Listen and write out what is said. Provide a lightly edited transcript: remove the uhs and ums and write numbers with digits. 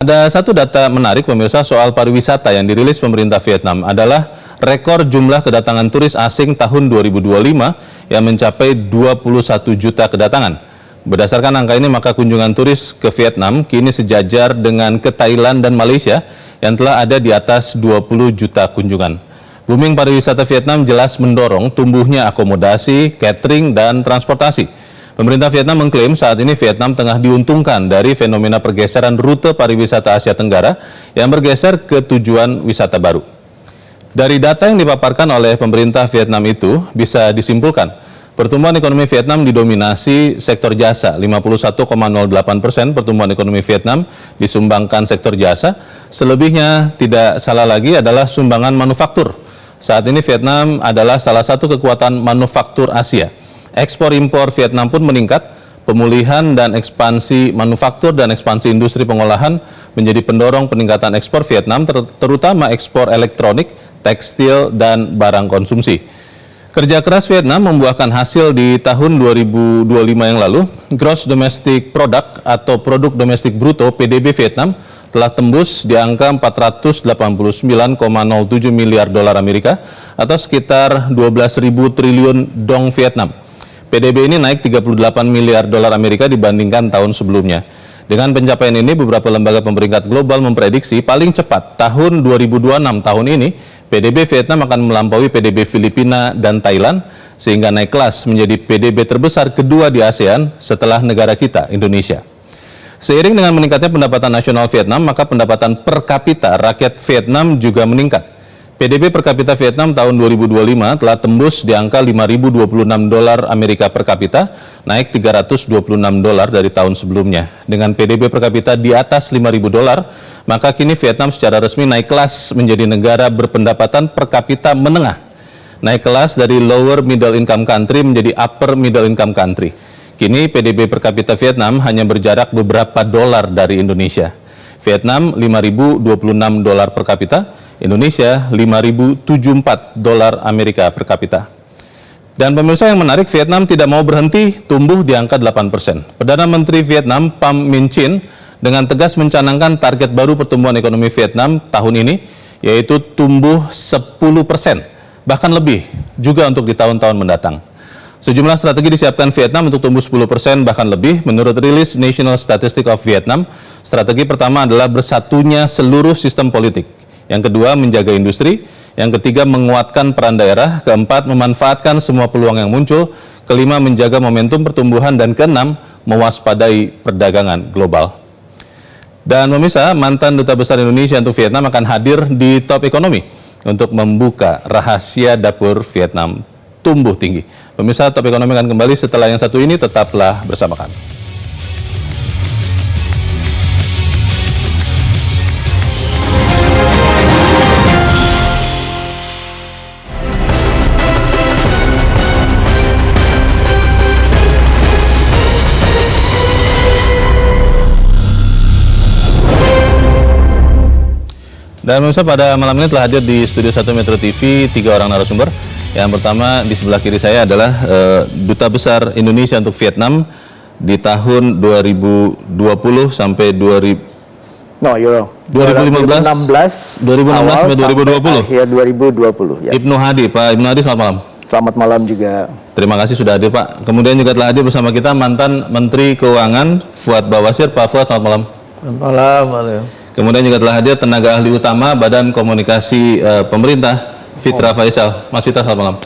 Ada satu data menarik pemirsa soal pariwisata yang dirilis pemerintah Vietnam adalah rekor jumlah kedatangan turis asing tahun 2025 yang mencapai 21 juta kedatangan. Berdasarkan angka ini maka kunjungan turis ke Vietnam kini sejajar dengan ke Thailand dan Malaysia yang telah ada di atas 20 juta kunjungan. Booming pariwisata Vietnam jelas mendorong tumbuhnya akomodasi, catering, dan transportasi. Pemerintah Vietnam mengklaim saat ini Vietnam tengah diuntungkan dari fenomena pergeseran rute pariwisata Asia Tenggara yang bergeser ke tujuan wisata baru. Dari data yang dipaparkan oleh pemerintah Vietnam itu bisa disimpulkan pertumbuhan ekonomi Vietnam didominasi sektor jasa, 51,08% pertumbuhan ekonomi Vietnam disumbangkan sektor jasa, selebihnya tidak salah lagi adalah sumbangan manufaktur. Saat ini Vietnam adalah salah satu kekuatan manufaktur Asia. Ekspor-impor Vietnam pun meningkat, pemulihan dan ekspansi manufaktur dan ekspansi industri pengolahan menjadi pendorong peningkatan ekspor Vietnam, terutama ekspor elektronik, tekstil, dan barang konsumsi. Kerja keras Vietnam membuahkan hasil di tahun 2025 yang lalu. Gross Domestic Product atau Produk Domestik Bruto PDB Vietnam telah tembus di angka 489,07 miliar dolar Amerika atau sekitar 12.000 triliun dong Vietnam. PDB ini naik 38 miliar dolar Amerika dibandingkan tahun sebelumnya. Dengan pencapaian ini, beberapa lembaga pemeringkat global memprediksi paling cepat tahun 2026 tahun ini, PDB Vietnam akan melampaui PDB Filipina dan Thailand, sehingga naik kelas menjadi PDB terbesar kedua di ASEAN setelah negara kita, Indonesia. Seiring dengan meningkatnya pendapatan nasional Vietnam, maka pendapatan per kapita rakyat Vietnam juga meningkat. PDB per kapita Vietnam tahun 2025 telah tembus di angka 5.026 dolar Amerika per kapita, naik 326 dolar dari tahun sebelumnya. Dengan PDB per kapita di atas 5.000 dolar, maka kini Vietnam secara resmi naik kelas menjadi negara berpendapatan per kapita menengah. Naik kelas dari lower middle income country menjadi upper middle income country. Kini PDB per kapita Vietnam hanya berjarak beberapa dolar dari Indonesia. Vietnam 5.026 dolar per kapita, Indonesia 5.074 dolar Amerika per kapita. Dan pemirsa yang menarik, Vietnam tidak mau berhenti tumbuh di angka 8%. Perdana Menteri Vietnam Pham Minh Chinh dengan tegas mencanangkan target baru pertumbuhan ekonomi Vietnam tahun ini, yaitu tumbuh 10%, bahkan lebih juga untuk di tahun-tahun mendatang. Sejumlah strategi disiapkan Vietnam untuk tumbuh 10% bahkan lebih. Menurut rilis National Statistics of Vietnam, strategi pertama adalah bersatunya seluruh sistem politik. Yang kedua, menjaga industri. Yang ketiga, menguatkan peran daerah. Keempat, memanfaatkan semua peluang yang muncul. Kelima, menjaga momentum pertumbuhan. Dan keenam, mewaspadai perdagangan global. Dan pemirsa, mantan Duta Besar Indonesia untuk Vietnam akan hadir di Top Ekonomi untuk membuka rahasia dapur Vietnam tumbuh tinggi. Pemirsa, Top Ekonomi akan kembali setelah yang satu ini, tetaplah bersama kami. Dan pemirsa, pada malam ini telah hadir di Studio 1 Metro TV 3 orang narasumber. Yang pertama di sebelah kiri saya adalah Duta Besar Indonesia untuk Vietnam di tahun 2020 sampai 2015 sampai 2020. Ya, 2020. Yes. Ibnu Hadi, Pak Ibnu Hadi, selamat malam. Selamat malam juga. Terima kasih sudah hadir, Pak. Kemudian juga telah hadir bersama kita mantan Menteri Keuangan Fuad Bawazir. Pak Fuad, selamat malam. Selamat malam. Kemudian juga telah hadir tenaga ahli utama Badan Komunikasi Pemerintah, Fitra Faisal. Mas Fitra, selamat malam.